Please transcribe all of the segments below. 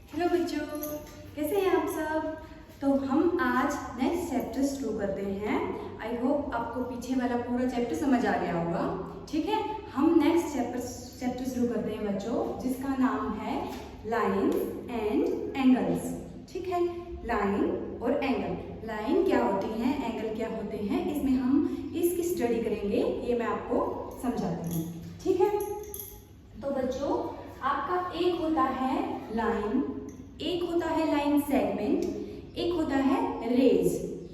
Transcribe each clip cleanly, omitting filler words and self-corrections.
Hello बच्चों, कैसे हैं आप सब। तो हम आज नेक्स्ट चैप्टर शुरू करते हैं। आई होप आपको पीछे वाला पूरा चैप्टर समझ आ गया होगा। ठीक है, हम नेक्स्ट चैप्टर शुरू करते हैं बच्चों, जिसका नाम है लाइन एंड एंगल्स। ठीक है, लाइन और एंगल। लाइन क्या होती है, एंगल क्या होते हैं, इसमें हम इसकी स्टडी करेंगे। ये मैं आपको समझाती हूँ। ठीक है, तो बच्चों आपका एक होता है लाइन, एक होता है लाइन सेगमेंट, एक होता है रेज,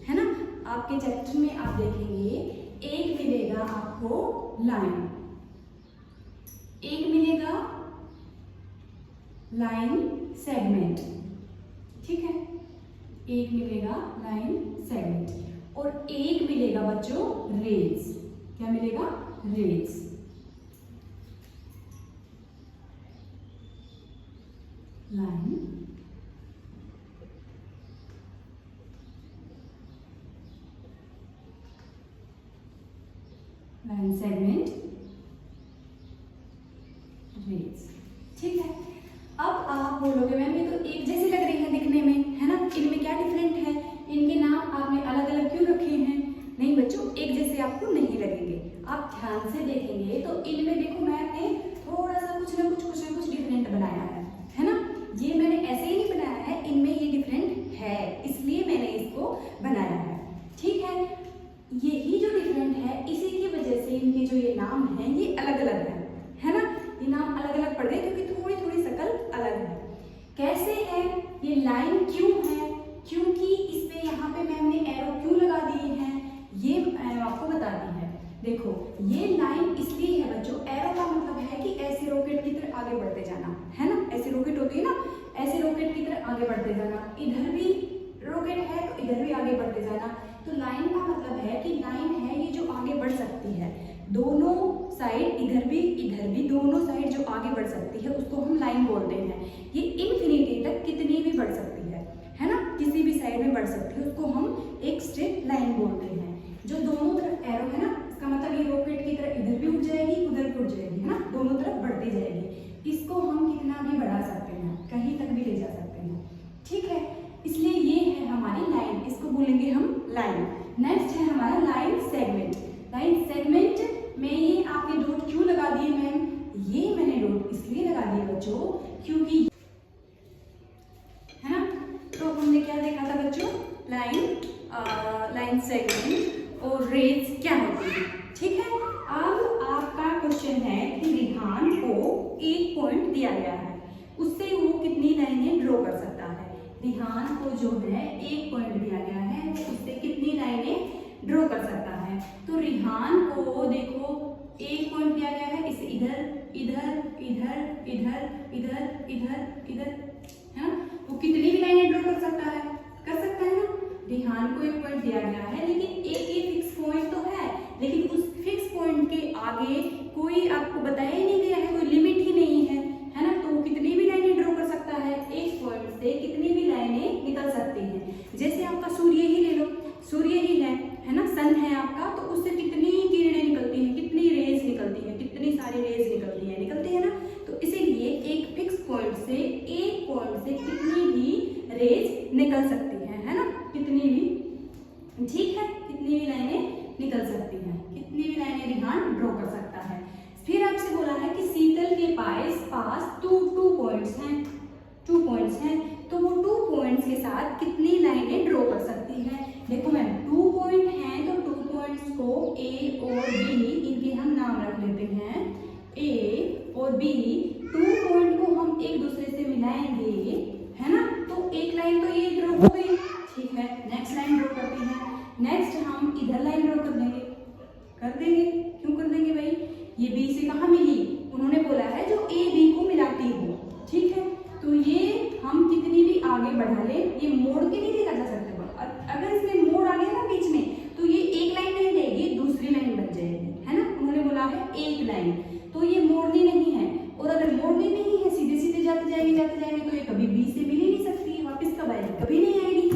है ना। आपके चैप्टर में आप देखेंगे एक मिलेगा आपको लाइन, एक मिलेगा लाइन सेगमेंट। ठीक है, एक मिलेगा लाइन सेगमेंट और एक मिलेगा बच्चों रेज। क्या मिलेगा? Rays. Line line segment rays. ठीक है, अब आप बोलोगे मैम ये तो एक जैसी लग रही है दिखने में, है ना, इनमें क्या डिफरेंट है, इनके नाम आपने अलग अलग क्यों रखे हैं। नहीं बच्चों, एक जैसे आपको नहीं लगेंगे। आप ध्यान से देखेंगे तो इनमें देखो मैंने थोड़ा सा कुछ ना कुछ डिफरेंट बनाया है ना। ये मैंने ऐसे ही नहीं बनाया है, इनमें ये डिफरेंट है, इसलिए मैंने इसको बनाया है। ठीक है, यही जो डिफरेंट है इसी की वजह से इनके जो ये नाम हैं ये अलग अलग है ना। ये नाम अलग अलग पड़ गए क्योंकि थोड़ी थोड़ी शक्ल अलग है। कैसे है ये लाइन क्यों है, क्योंकि इसमें यहाँ पे मैम ने एरो क्यों लगा दिए हैं ये मैंने आपको बता दी है। देखो ये लाइन इसलिए है बच्चों, एरो का मतलब है कि ऐसे रॉकेट की तरह आगे बढ़ते जाना, है ना। ऐसे रॉकेट होती है ना, ऐसे रॉकेट की तरह आगे बढ़ते जाना। इधर भी रॉकेट है तो इधर भी आगे बढ़ते जाना। तो लाइन का मतलब है कि लाइन है ये जो आगे बढ़ सकती है, दोनों साइड, इधर भी दोनों साइड जो आगे बढ़ सकती है उसको हम लाइन बोलते हैं। ये इन्फिनिटी तक कितनी भी बढ़ सकती है ना, किसी भी साइड में बढ़ सकती है, उसको हम एक स्ट्रेट लाइन बोलते हैं। जो दोनों तरफ एरो है ना, इसका मतलब ये रॉकेट की तरह इधर भी उड़ जाएगी उधर भी उड़ जाएगी, है ना, दोनों तरफ बढ़ती जाएगी। इसको हम कितना भी बढ़ा सकते हैं, कहीं तक भी ले जा सकते हैं। ठीक है, इसलिए ये है हमारी लाइन, इसको बोलेंगे हम लाइन। नेक्स्ट है हमारा लाइन सेगमेंट। लाइन सेगमेंट में ये आपने डॉट क्यों लगा दिए मैम, ये मैंने डॉट इसलिए लगा दिए बच्चों क्योंकि, है ना। तो हमने क्या देखा था बच्चों, लाइन सेगमेंट और रेज क्या होती है। ठीक है, अब आपका क्वेश्चन है कि रिहान को एक पॉइंट दिया गया है, उससे वो कितनी लाइनें ड्रॉ कर सकता है। रिहान को जो है एक पॉइंट दिया गया है, उससे कितनी लाइनें ड्रॉ कर सकता है। तो रिहान को देखो एक पॉइंट दिया गया है, इसे इधर इधर इधर इधर इधर इधर इधर, है ना, वो कितनी भी लाइनें ड्रॉ कर सकता है, ना। रिहान को एक पॉइंट दिया गया है, लेकिन एक ही फिक्स पॉइंट तो है, लेकिन उस फिक्स पॉइंट के आगे कोई आपको बताया ही नहीं गया है, कोई लिमिट ही नहीं है ना। तो वो कितनी भी लाइनें ड्रॉ कर सकता है, एक पॉइंट से कितनी भी लाइनें निकल सकती हैं। जैसे आपका सूर्य ही ले लो, सूर्य ही है ना, सन है आपका, तो उससे कितनी किरणें निकलती हैं, कितनी रेज निकलती हैं, कितनी सारी रेज निकलती है ना। तो इसीलिए एक फिक्स पॉइंट से, एक पॉइंट से कितनी भी रेज निकल सकती है ना, कितनी भी। ठीक है, कितनी भी लाइनें निकल सकती हैं, कितनी भी लाइनें रिहान ड्रॉ कर सकता है। फिर आपसे बोला है कि शीतल के पास टू पॉइंट्स हैं, तो वो 2 पॉइंट्स के साथ कितनी लाइनें ड्रॉ कर सकती है। देखो मैम 2 पॉइंट हैं, तो 2 पॉइंट्स को ए और बी, इनके हम नाम रख लेते हैं ए और बी। 2 पॉइंट को हम एक दूसरे से मिलाएंगे, है ना, तो एक लाइन तो ये ड्रॉ हो गई। ठीक है, नेक्स्ट लाइन ड्रॉ करते हैं। नेक्स्ट हम इधर लाइन ड्रॉ कर देंगे, क्यों कर देंगे भाई, ये बी से कहाँ मिली, उन्होंने बोला है जो ए बी को मिलाती हो। ठीक है, तो ये हम कितनी भी आगे बढ़ा ले, ये मोड़ के नहीं देखा जा सकते। अगर इसमें मोड़ आ गया ना बीच में, तो ये एक लाइन नहीं रहेगी, दूसरी लाइन बन जाएगी, है ना। उन्होंने बोला है एक लाइन, तो ये मोड़नी नहीं है, और अगर मोड़नी नहीं है, सीधे सीधे जाते जाएंगे तो ये कभी बी से मिल ही नहीं सकती, वापस कब आएगी, कभी नहीं आएगी।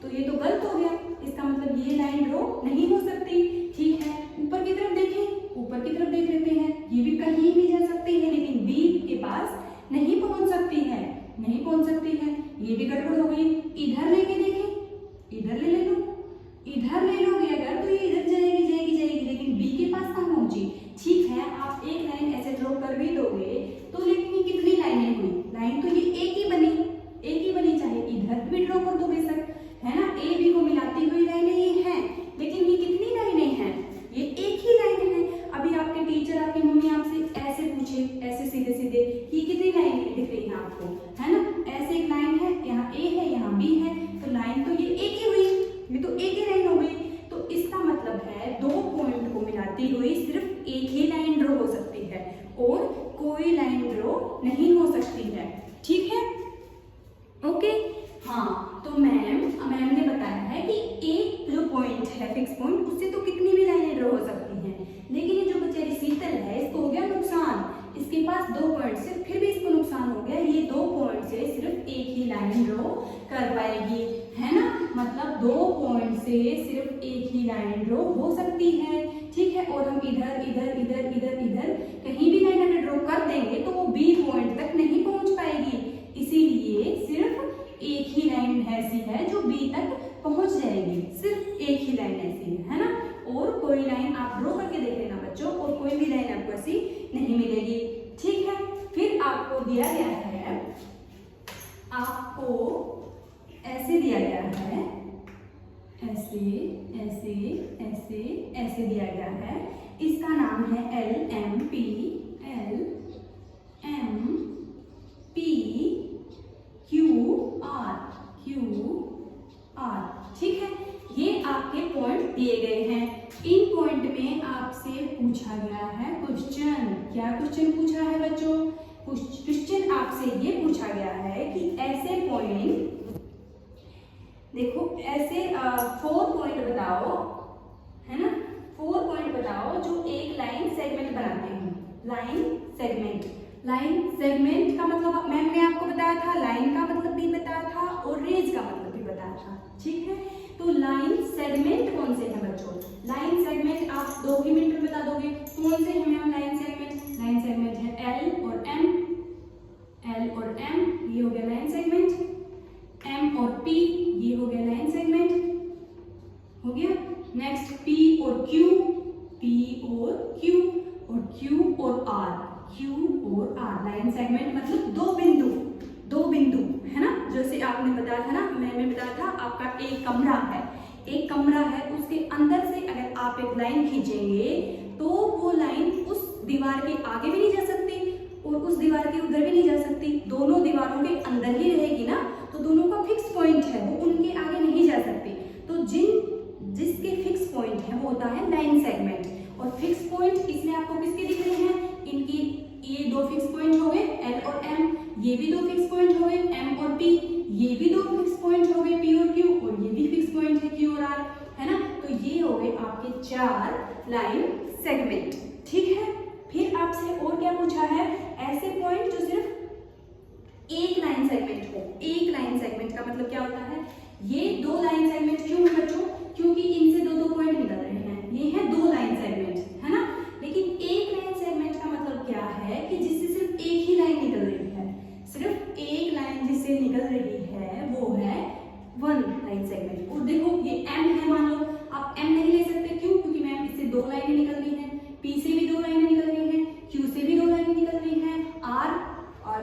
तो ये तो गलत हो गया, इसका मतलब ये लाइन ड्रॉ नहीं हो सकती। ठीक है, ऊपर की तरफ देख लेते हैं, ये भी कहीं भी जा सकती है, लेकिन बी के पास नहीं पहुंच सकती है, ये भी गड़बड़ हो गई। इधर लेके देखें, इधर ले लो, इधर ले लोगे अगर तो ये इधर जाएगी जाएगी जाएगी, लेकिन बी के पास कहाँ पहुंची। ठीक है, आप एक लाइन ऐसे ड्रॉ कर भी दोगे तो, लेकिन ये कितनी लाइनें हुई, लाइन तो ये एक ही बनी, एक ही बनी, चाहे इधर भी ड्रॉ कर दो बेशक, है ना। ए बी को मिलाती हुई लाइनें ये हैं, लेकिन ये कितनी लाइनें हैं, ये एक ही लाइन है। अभी आपके टीचर, आपकी मम्मी आपसे ऐसे पूछे, ऐसे सीधे सीधे, ये कितनी लाइन दिख रही है आपको, है ना। ऐसे एक लाइन है, यहाँ ए है, यहाँ बी है, तो लाइन तो ये एक ही हुई, ये तो एक ही लाइन हो गई। तो इसका मतलब है दो पॉइंट को मिलाती हुई सिर्फ एक ही लाइन ड्रॉ हो सकती है और कोई लाइन ड्रॉ नहीं हो सकती है। ठीक है, ओके। हाँ, तो मैम ने बताया है कि एक जो पॉइंट है फिक्स पॉइंट, उससे तो कितनी भी लाइनें ड्रॉ हो सकती हैं, लेकिन ये जो बेचारी शीतल है इसको हो गया नुकसान, इसके पास 2 पॉइंट से, फिर भी इसको नुकसान हो गया, ये 2 पॉइंट से सिर्फ एक ही लाइन ड्रॉ कर पाएगी, है ना। मतलब 2 पॉइंट से सिर्फ एक ही लाइन ड्रॉ हो सकती है। ठीक है, और हम इधर इधर इधर इधर इधर कहीं भी लाइन अगर ड्रॉ कर देंगे तो वो बी पॉइंट तक नहीं पहुंच पाएगी, इसीलिए सिर्फ एक ही लाइन ऐसी है जो बी तक पहुंच जाएगी, सिर्फ एक ही लाइन ऐसी है ना। और कोई लाइन आप ड्रॉ करके देख लेना बच्चों, और कोई भी लाइन आपको ऐसी नहीं मिलेगी। ठीक है, फिर आपको दिया गया है, आपको ऐसे दिया गया है, ऐसे ऐसे ऐसे ऐसे दिया गया है, इसका नाम है L M P, L M P Q R, Q R. ठीक है, ये आपके पॉइंट दिए गए हैं। इन पॉइंट में आपसे पूछा गया है क्वेश्चन। क्या क्वेश्चन पूछा है बच्चों? क्वेश्चन आपसे ये पूछा गया है कि ऐसे पॉइंट, देखो ऐसे 4 पॉइंट बताओ, है ना, 4 पॉइंट बताओ जो एक लाइन सेगमेंट बनाते हैं। लाइन सेगमेंट, लाइन सेगमेंट का मतलब मैम ने आपको बताया था, लाइन का मतलब भी बताया था और रेज का मतलब भी बताया था। ठीक है, तो लाइन सेगमेंट कौन से हैं बच्चों? लाइन सेगमेंट आप 2 ही मिनट में बता दोगे कौन से हैं ma'am line segment? Line segment है एल और एम, एल और एम, ये हो गया लाइन सेगमेंट। एम और पी, ये हो गया लाइन सेगमेंट, हो गया। नेक्स्ट पी और क्यू, पी और क्यू, और क्यू और आर, क्यू और आर। लाइन सेगमेंट मतलब 2 बिंदु, 2 बिंदु, है ना। जैसे आपने बताया था ना, मैंने बताया था आपका एक कमरा है, एक कमरा है, उसके अंदर से अगर आप एक लाइन खींचेंगे तो वो लाइन उस दीवार के आगे भी नहीं जा सकती और उस दीवार के उधर भी नहीं जा सकती, दोनों दीवारों के अंदर ही रहेगी ना, तो दोनों का फिक्स पॉइंट है, वो उनके आगे नहीं जा सकती। तो जिसके फिक्स पॉइंट है वो होता है लाइन सेगमेंट। और फिक्स पॉइंट इसमें आपको किसके दिख रहे हैं? इनकी ये 2 फिक्स पॉइंट हो गए एल और एम, ये भी 2 फिक्स पॉइंट हो गए एम और पी, ये भी 2 फिक्स पॉइंट हो गए पी और क्यू, और ये भी फिक्स पॉइंट है क्यू और आर, है ना। तो ये हो गए आपके 4 लाइन सेगमेंट। ठीक है, फिर आपसे और क्या पूछा है? ऐसे पॉइंट जो सिर्फ एक लाइन सेगमेंट हो। एक लाइन सेगमेंट का मतलब क्या होता है? ये 2 लाइन सेगमेंट क्यों है बच्चों? क्योंकि इनसे 2-2 पॉइंट निकल रहे हैं, ये है 2 लाइन सेगमेंट, है ना। लेकिन एक लाइन सेगमेंट का मतलब क्या है कि जिससे सिर्फ एक ही लाइन निकल रही है, सिर्फ एक लाइन जिससे निकल रही है वो है 1 लाइन सेगमेंट। और देखो ये एम है, मान लो आप एम नहीं ले सकते, क्यों? क्योंकि मैम इससे 2 लाइनें निकल रही हैं, पी से भी 2 लाइनें निकल रही हैं, क्यू से भी 2 लाइनें निकल रही हैं, आर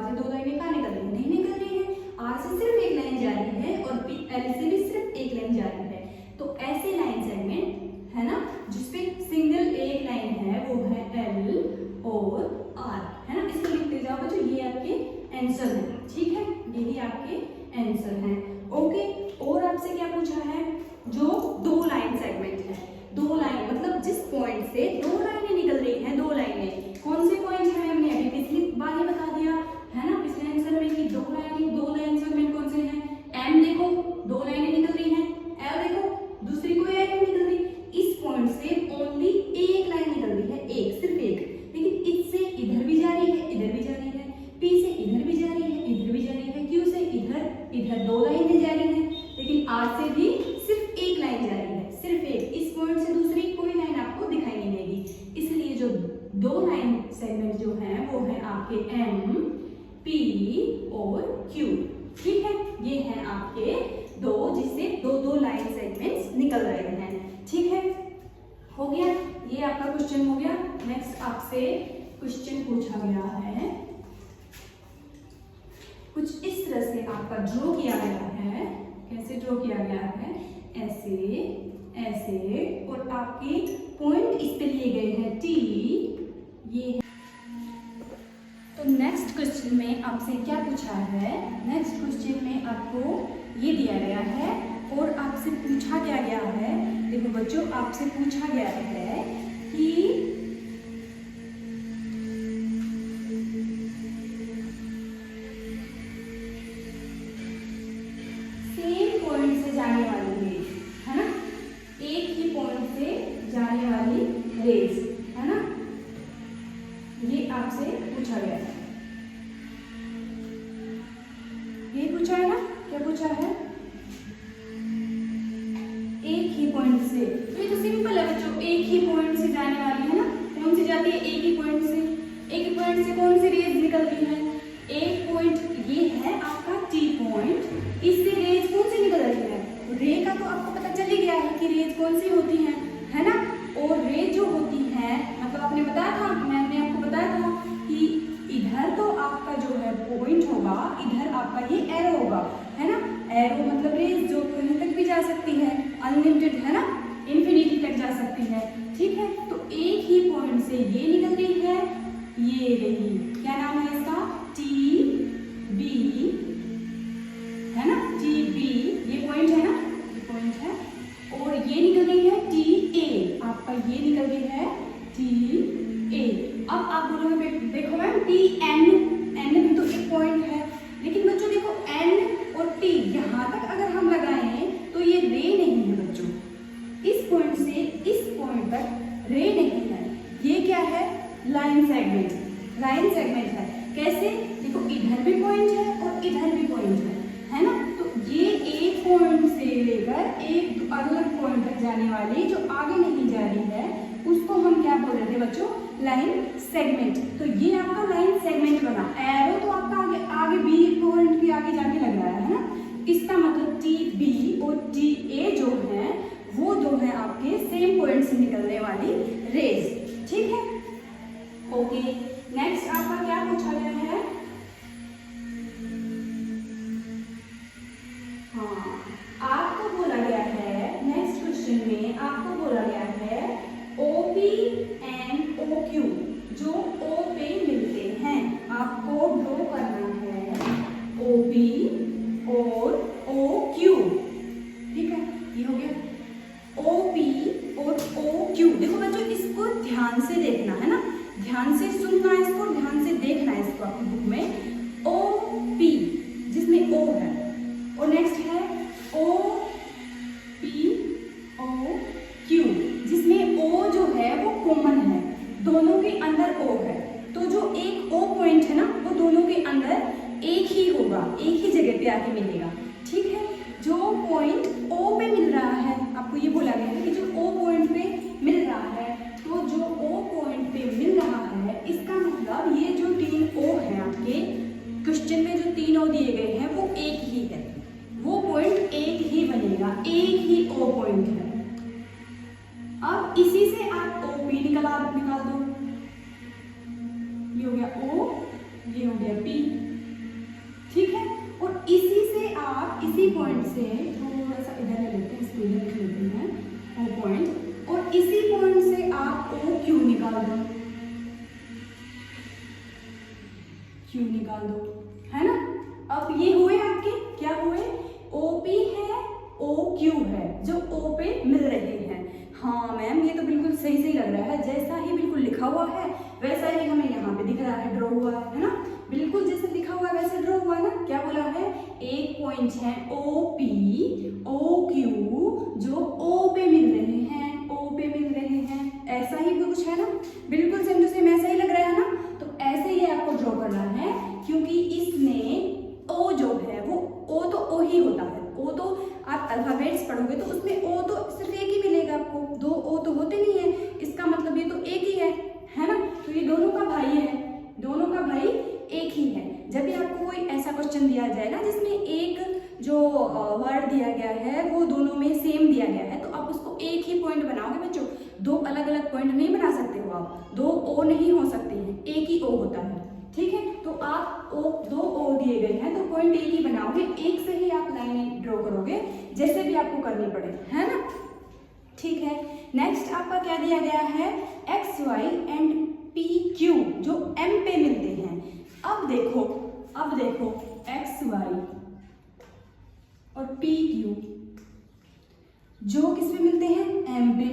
से 2 लाइनें कहाँ निकल रही है? नहीं निकल रही है, आर से सिर्फ एक लाइन जा रही है और पी एल से भी सिर्फ एक लाइन जा रही है। तो ऐसे लाइन सेगमेंट है ना जिसपे सिंगल एक लाइन है वो है एल और आर, है ना। इसको लिखते जाओ बच्चों, ये आपके आंसर है। ठीक है, यही आपके आंसर है। ओके, और आपसे क्या पूछा है? जो 2 लाइन सेगमेंट है, 2 लाइन मतलब जिस पॉइंट से 2 लाइनें निकल रही हैं, 2 लाइनें, कौन से पॉइंट है? हमने अभी पिछली बार ही बता दिया है ना, पिछले आंसर में कि 2 लाइन सेगमेंट कौन से हैं? एम देखो 2 लाइनें निकल रही हैं, एल देखो दूसरी कोई लाइन निकल रही, इस पॉइंट से ओनली एक लाइन निकल रही है, एक, सिर्फ एक, लेकिन इससे इधर भी जा रही है, इधर भी जा रही है, पी से इधर भी जा रही है, इधर भी जा रही है, क्यू से इधर 2 लाइनें जा रही हैं, लेकिन आर से भी सिर्फ एक लाइन जा रही है, सिर्फ एक। इस पॉइंट से दूसरी कोई लाइन आपको दिखाई नहीं देगी, इसलिए जो 2 लाइन सेगमेंट जो है वो है आपके एम, पी और क्यू। ठीक है, ये हैं आपके दो, जिससे दो दो लाइन सेगमेंट्स निकल रहे हैं। ठीक है, हो गया, ये आपका क्वेश्चन हो गया। नेक्स्ट आपसे क्वेश्चन पूछा गया है, कुछ इस तरह से आपका ड्रॉ किया गया है। कैसे ड्रॉ किया गया है? ऐसे ऐसे, और आपके पॉइंट इस पे लिए गए हैं टी, ये। तो नेक्स्ट क्वेश्चन में आपसे क्या पूछा है? नेक्स्ट क्वेश्चन में आपको ये दिया गया है और आपसे पूछा क्या गया है। देखो बच्चों, आपसे पूछा गया है कि सेम पॉइंट से जाने वाली रेज, है ना, एक ही पॉइंट से जाने वाली रेज, है ना, ये आपसे पूछा गया है। ये पूछा है ना, क्या पूछा है? एक ही पॉइंट से, तो ये तो सिंपल है बच्चों, एक ही पॉइंट से जाने वाली है ना। कौन सी जाती है? एक ही पॉइंट से। एक ही पॉइंट से कौन सी रेज निकलती है? एक पॉइंट ये है आपका टी पॉइंट, इससे रेज कौन सी निकल रही है? रे का तो आपको पता चल ही गया है कि रेज कौन सी होती है ना। और रेज जो होती है, मतलब आपने बताया था, मैंने आपको बताया था कि इधर तो आपका जो है पॉइंट होगा, इधर आपका ये एरो होगा, है ना। एरो मतलब रेज जो कहीं तक भी जा सकती है, अनलिमिटेड, है ना, इंफिनिटी तक जा सकती है। ठीक है, तो एक ही पॉइंट से ये निकल रही है, ये रही, क्या नाम है इसका? टी बी, है ना, टी बी, ये पॉइंट है ना, ये पॉइंट है। और ये निकल रही है टी ए, आपका ये निकल रही है टी ए। अब आप बोलोगे देखो मैम टी एन, एन भी तो एक पॉइंट है, लेकिन बच्चों देखो एन और टी यहाँ तक अगर हम लगाएं तो ये रे नहीं है बच्चों। इस पॉइंट से इस पॉइंट तक रे नहीं है, ये क्या है? लाइन सेगमेंट, लाइन सेगमेंट है। कैसे? देखो इधर भी पॉइंट है और इधर भी पॉइंट है ना। तो ये एक पॉइंट से लेकर एक अलग पॉइंट तक जाने वाली जो आगे नहीं जा रही है, उसको हम क्या बोल रहे थे बच्चों? Line segment. तो ये आपका लाइन सेगमेंट बना। एरो तो आपका आगे आगे बी पॉइंट के आगे जाके लग रहा है ना। इसका मतलब टी बी और टी ए जो है वो दो है आपके सेम पॉइंट से निकलने वाली रेज। ठीक है, ओके। नेक्स्ट आपका क्या पूछा गया है? हाँ, आपको बोला गया है नेक्स्ट क्वेश्चन में, आपको बोला गया है OP एंड OQ जो O पे मिलते हैं, आपको ड्रॉ करना है OP और OQ। ठीक है, ये हो गया OP और OQ। देखो बच्चों, इसको ध्यान से देखना है ना, ध्यान से सुनना है इसको, ध्यान से देखना है इसको आपकी बुक में। OP जिसमें O है, और नेक्स्ट है OQ जिसमें O जो है वो कॉमन है, दोनों के अंदर O है। तो जो एक O पॉइंट है ना, वो दोनों के अंदर एक ही होगा, एक ही जगह पे आके मिलेगा। ठीक है, जो पॉइंट O पे मिल रहा है, आपको ये बोला गया है कि जो O पॉइंट पे मिल रहा है, तो जो O पॉइंट पे मिल रहा है, इसका मतलब ये जो तीन O है आपके क्वेश्चन में, जो तीन O दिए गए हैं वो एक ही है, वो पॉइंट एक ही बनेगा, एक ही O पॉइंट है। अब इसी से आप OP निकाल दो, ये हो गया O, ये हो गया P। ठीक है, और इसी से आप इसी पॉइंट से थोड़ा सा इधर ले लेते हैं, इसको इधर लिख लेते हैं O पॉइंट, और इसी पॉइंट से आप OQ निकाल दो, Q निकाल दो, है ना। अब ये हुए आपके क्या हुए? OP है, OQ है, जो O पे मिल रहे हैं। हाँ मैम, ये तो बिल्कुल सही सही लग रहा है, जैसा ही बिल्कुल लिखा हुआ है वैसा ही हमें यहाँ पे दिख रहा है, ड्रॉ हुआ है ना, बिल्कुल जैसे लिखा हुआ है वैसे ड्रॉ हुआ है ना। क्या बोला है? एक पॉइंट है OP OQ जो O पे मिल रहे हैं, O पे मिल रहे हैं, ऐसा ही कुछ है ना, बिल्कुल सेम टू सेम ऐसा ही लग रहा है ना। तो ऐसे ही आपको ड्रॉ करना है, क्योंकि इसमें O जो है वो O तो O ही होता है। O तो आप अल्फाबेट्स पढ़ोगे तो उसमें O तो सिर्फ एक ही मिलेगा आपको, दो O तो होते नहीं है, इसका मतलब ये तो एक ही है ना। तो ये दोनों का भाई है, दोनों का भाई एक ही है। जब भी आपको कोई ऐसा ऐसा क्वेश्चन दिया जाए ना जिसमें एक जो वर्ड दिया गया है वो दोनों में सेम दिया गया है, तो आप उसको एक ही पॉइंट बनाओगे बच्चों। दो अलग अलग पॉइंट नहीं बना सकते हो आप, दो ओ नहीं हो सकते हैं, एक ही ओ होता है, ठीक है। तो आप दो ओ दिए गए हैं तो पॉइंट एक ही बनाओगे, एक से ही आप लाइन ड्रॉ करोगे, जैसे भी आपको करनी पड़े, है ना, ठीक है। नेक्स्ट आपका क्या दिया गया है, X Y and P Q जो एम पे मिलते हैं। अब देखो एक्स वाई और पी क्यू जो किस पे मिलते हैं, एम पे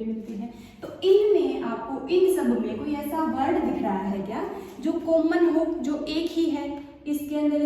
मिलते हैं, तो इनमें आपको इन सब में कोई ऐसा वर्ड दिख रहा है क्या जो कॉमन हो, जो एक ही है, इसके अंदर।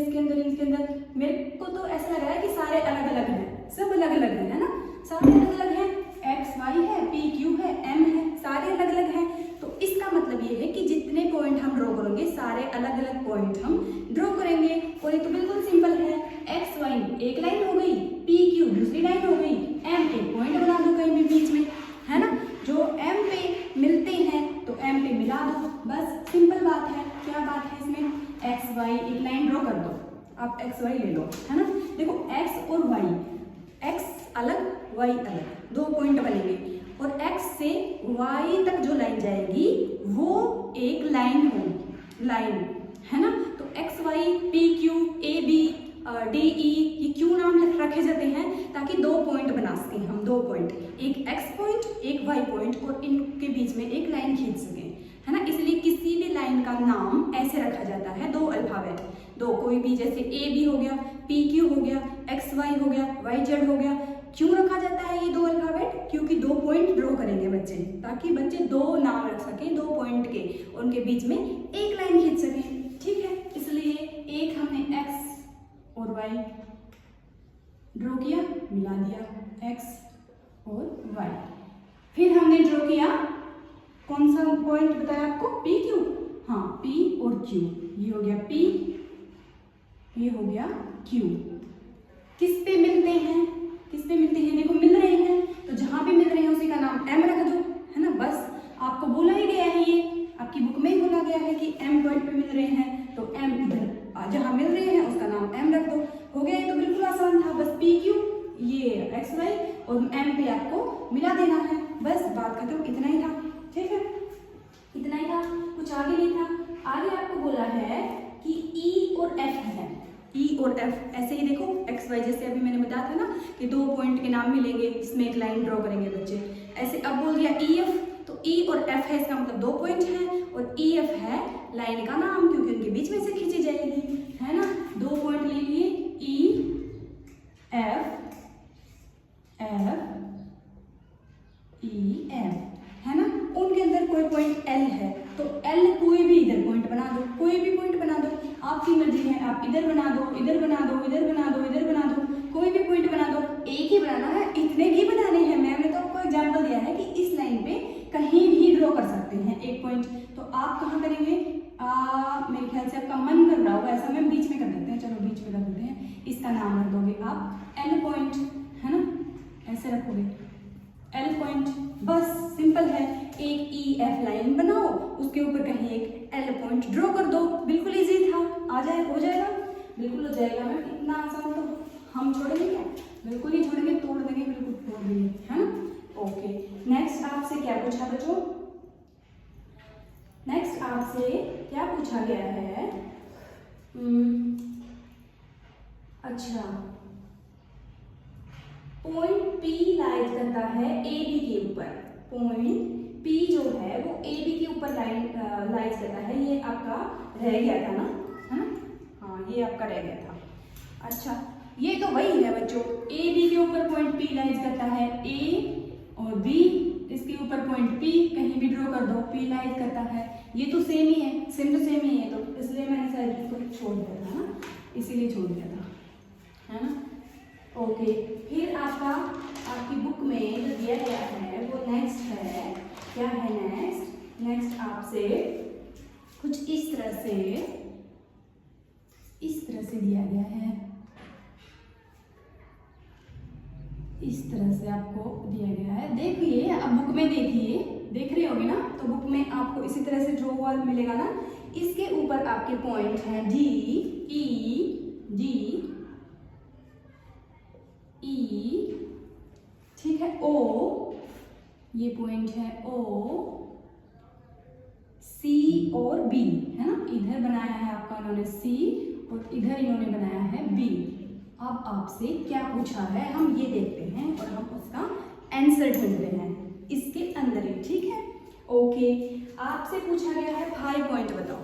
मेरे को तो ऐसा लग रहा है कि सारे अलग अलग हैं, सब अलग अलग है ना, सारे अलग अलग हैं, एक्स वाई है, पी क्यू है, एम है, सारे अलग अलग हैं। तो इसका मतलब ये है कि जितने पॉइंट हम ड्रॉ करेंगे सारे अलग अलग पॉइंट हम ड्रॉ करेंगे। और ये तो बिल्कुल सिंपल है, एक्स वाई एक लाइन हो गई, पी क्यू दूसरी लाइन हो गई, एम एक पॉइंट बना दो कहीं भी बीच में, है ना, जो एम पे मिलते हैं तो एम पे मिला दो, बस सिंपल बात है। क्या बात है इसमें, एक्स वाई एक लाइन ड्रॉ कर दो, आप एक्स वाई ले लो, है ना। देखो एक्स और वाई, एक्स अलग वाई अलग, दो पॉइंट बनेंगे, और एक्स से वाई तक जो लाइन जाएगी वो एक लाइन होगी, लाइन, है ना। तो X Y P Q A B D E ये क्यों नाम रखे जाते हैं, ताकि दो पॉइंट बना सकें हम, दो पॉइंट, एक एक्स पॉइंट एक वाई पॉइंट, और इनके बीच में एक लाइन खींच सकें, है ना। इसलिए किसी भी लाइन का नाम ऐसे रखा जाता है, दो अल्फाबेट, दो कोई भी, जैसे ए बी हो गया, पी क्यू हो गया, एक्स वाई हो गया, वाई जेड हो गया। क्यों रखा जाता है ये दो अल्फाबेट, क्योंकि दो पॉइंट ड्रॉ करेंगे बच्चे, ताकि बच्चे दो नाम रख सकें दो पॉइंट के, उनके बीच में एक लाइन खींच सकें, ठीक है। इसलिए एक हमने एक्स और वाई ड्रॉ किया, मिला दिया एक्स और वाई, फिर हमने ड्रॉ किया कौन सा पॉइंट बताया आपको, पी क्यू, हाँ पी और क्यू, ये हो गया पी, ये हो गया क्यू। किस पे मिलते हैं, देखो मिल रहे हैं, तो जहां भी मिल रहे हैं उसी का नाम एम रख दो, है ना, बस आपको बोला ही गया है, ये आपकी बुक में ही बोला गया है कि एम पॉइंट पे मिल रहे हैं, तो एम इधर जहां मिल रहे हैं उसका नाम एम रख दो, हो गया। ये तो बिल्कुल आसान था, बस पी क्यू ये एक्स वाई और एम पे आपको मिला देना है, बस बात खत्म, इतना ही था, ठीक है, इतना ही था, कुछ आगे नहीं था। आगे आपको बोला है कि ई और एफ है, ई और एफ ऐसे ही देखो, एक्स वाई जैसे अभी मैंने बताया था ना कि दो पॉइंट के नाम मिलेंगे, इसमें एक लाइन ड्रॉ करेंगे बच्चे, ऐसे अब बोल दिया ई एफ, तो ई और एफ है, इसका मतलब दो पॉइंट है, और ई एफ है लाइन का नाम, क्योंकि उनके बीच में से खींची जाएगी, है ना। दो पॉइंट ले लिए, ई एफ ई एफ, है ना। उनके अंदर कोई पॉइंट एल है, तो एल कोई भी इधर पॉइंट बना दो, कोई भी पॉइंट बना दो, आपकी मर्जी है, आप इधर बना दो, इधर बना दो, इधर बना दो, इधर बना दो, कोई भी पॉइंट बना दो, एक ही बनाना है, इतने ही बनाने हैं। मैंने तो आपको एग्जांपल दिया है कि इस लाइन पे कहीं भी ड्रॉ कर सकते हैं एक पॉइंट, तो आप कहाँ करेंगे, मेरे ख्याल से आपका मन कर रहा होगा, ऐसा मैं बीच में कर देते हैं, चलो बीच में कर देते हैं, इसका नाम रख दोगे आप एल पॉइंट, है ना, ऐसे रखोगे एल पॉइंट, बस सिंपल है। एक ई एफ लाइन बनाओ, उसके ऊपर कहीं एक एल पॉइंट ड्रॉ कर दो, बिल्कुल इजी था, आ जाए, हो जाएगा, बिल्कुल हो जाएगा मैम, इतना आसान तो हम छोड़ेंगे क्या, बिल्कुल ही छोड़ेंगे, तोड़ देंगे, बिल्कुल तोड़ देंगे, है ना। ओके, नेक्स्ट आपसे क्या पूछा बच्चों, नेक्स्ट आपसे क्या पूछा गया है, अच्छा, पॉइंट पी लाइज करता है ए बी के ऊपर, पॉइंट पी जो है वो ए बी के ऊपर लाइज करता है, ये आपका रह गया था ना, है ना, हाँ ये आपका रह गया था। अच्छा, ये तो वही है बच्चों, ए बी के ऊपर पॉइंट पी लाइज करता है, ए और बी, इसके ऊपर पॉइंट पी कहीं भी ड्रॉ कर दो, पी लाइज करता है, ये तो सेम ही है, सेम टू सेम ही है, तो इसलिए मैंने शायद इसको छोड़ दिया था ना, इसीलिए छोड़ दिया था, है ना। ओके, फिर आपकी बुक में जो दिया गया है वो नेक्स्ट है, क्या है नेक्स्ट, नेक्स्ट आपसे कुछ इस तरह से दिया गया है, इस तरह से आपको दिया गया है, देखिए अब बुक में देखिए, देख रहे होगे ना, तो बुक में आपको इसी तरह से ड्रॉ हुआ मिलेगा ना, इसके ऊपर आपके पॉइंट हैं डी, ई, ठीक है, ओ, ये पॉइंट है ओ, सी और बी, है ना। इधर बनाया है आपका इन्होंने सी और इधर इन्होंने बनाया है बी। अब आपसे क्या पूछा है हम ये देखते हैं और हम उसका आंसर ढूंढते हैं इसके अंदर ही, ठीक है। ओके, आपसे पूछा गया है 5 पॉइंट बताओ।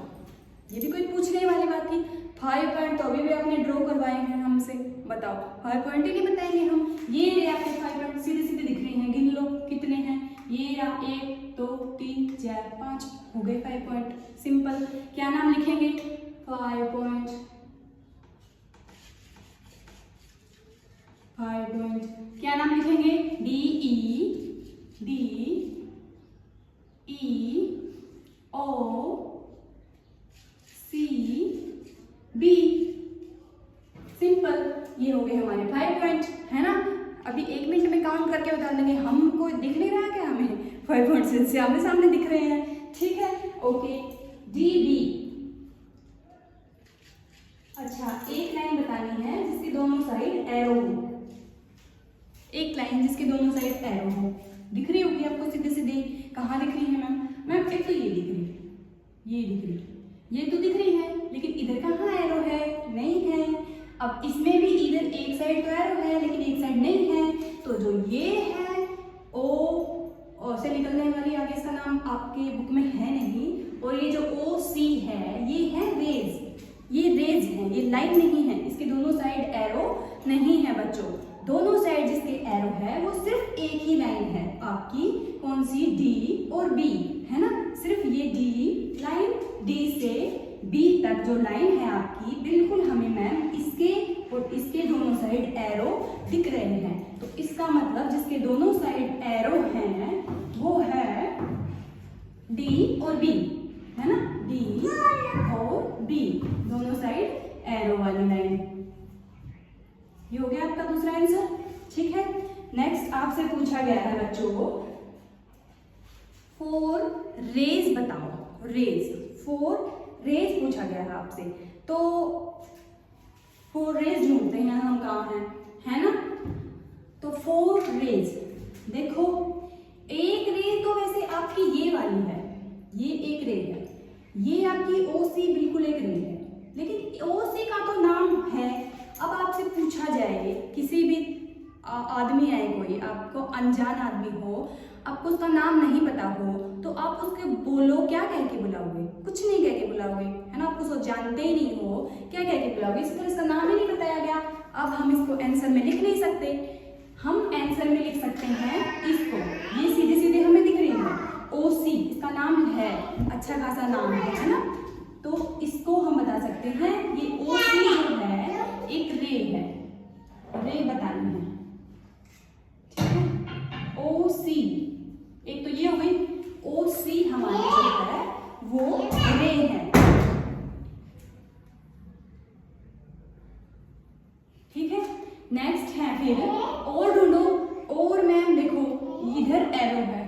ये भी कोई पूछने वाली बात थी। 5 पॉइंट तो अभी भी आपने ड्रॉ करवाए हैं हमसे, बताओ 5 पॉइंट ही नहीं बताएंगे हम। ये रहे आपके 5 पॉइंट, सीधे सीधे दिख रहे हैं, गिन लो कितने हैं। ये रहा 1 2 3 4 5, हो गए 5 पॉइंट। सिंपल, क्या नाम लिखेंगे? 5 पॉइंट, 5 पॉइंट क्या नाम लिखेंगे? डी ई ओ सी बी। सिंपल, ये हो गए हमारे 5 पॉइंट, है ना। अभी 1 मिनट में काउंट करके बता देंगे। हमको दिख नहीं रहा है क्या? हमें 5 पॉइंट से आमने सामने दिख रहे हैं, ठीक है। Okay, D B. अच्छा, एक लाइन बतानी है जिसके दोनों साइड एरो हो। एक लाइन जिसके दोनों साइड एरो हो, दिख रही होगी आपको सीधे सीधे। कहाँ दिख रही है मैम? मैम एक तो ये दिख रही है, ये दिख रही है, ये तो दिख रही है, लेकिन इधर कहाँ एरो है? नहीं है। अब इसमें भी इधर एक साइड तो एरो है लेकिन एक साइड नहीं है, तो जो ये है ओ से निकलने वाली, आगे इसका नाम आपके बुक में है नहीं, और ये जो ओ सी है ये है रेज, ये रेज है, ये लाइन नहीं है। इसके दोनों साइड एरो नहीं है बच्चों। दोनों साइड जिसके एरो है वो सिर्फ एक ही लाइन है आपकी, कौन सी? डी और बी, है ना। सिर्फ ये डी लाइन, डी से बी तक जो लाइन है आपकी, बिल्कुल हमें मैम इसके और इसके दोनों साइड एरो दिख रहे हैं। तो इसका मतलब जिसके दोनों साइड एरो हैं वो है डी और बी, है ना। डी और बी, दोनों साइड एरो वाली लाइन। ये हो गया आपका दूसरा आंसर, ठीक है। नेक्स्ट आपसे पूछा गया है बच्चों 4 रेज बताओ। रेज, 4 रेज पूछा गया है आपसे, तो 4 रेज ढूंढते हैं हम कहाँ है ना। तो 4 रेज, देखो एक रेज तो वैसे आपकी ये वाली है, ये एक रेज है, ये आपकी ओसी बिल्कुल एक रेज है, लेकिन ओसी का तो नाम है। अब आपसे पूछा जाए, किसी भी आदमी आए, कोई आपको अनजान आदमी हो, आपको उसका नाम नहीं पता हो, तो आप उसके बोलो क्या कह के बुलाओगे? कुछ नहीं कह के बुलाओगे, है ना। आपको उसको जानते ही नहीं हो, क्या कह के बुलाओगे? इस तरह इसका नाम ही नहीं बताया गया। अब हम इसको आंसर में लिख नहीं सकते। हम आंसर में लिख सकते हैं इसको, ये सीधे सीधे हमें दिख रही है ओसी, इसका नाम है, अच्छा खासा नाम है ना। तो इसको हम बता सकते हैं ये ओसी जो है एक रे है, रे बतानी है, ठीक है। ओसी, एक तो ये हो गई, ओसी हमारी जो है वो रे है, ठीक है। नेक्स्ट है फिर और ढूंढो। और मैम देखो इधर एरो है,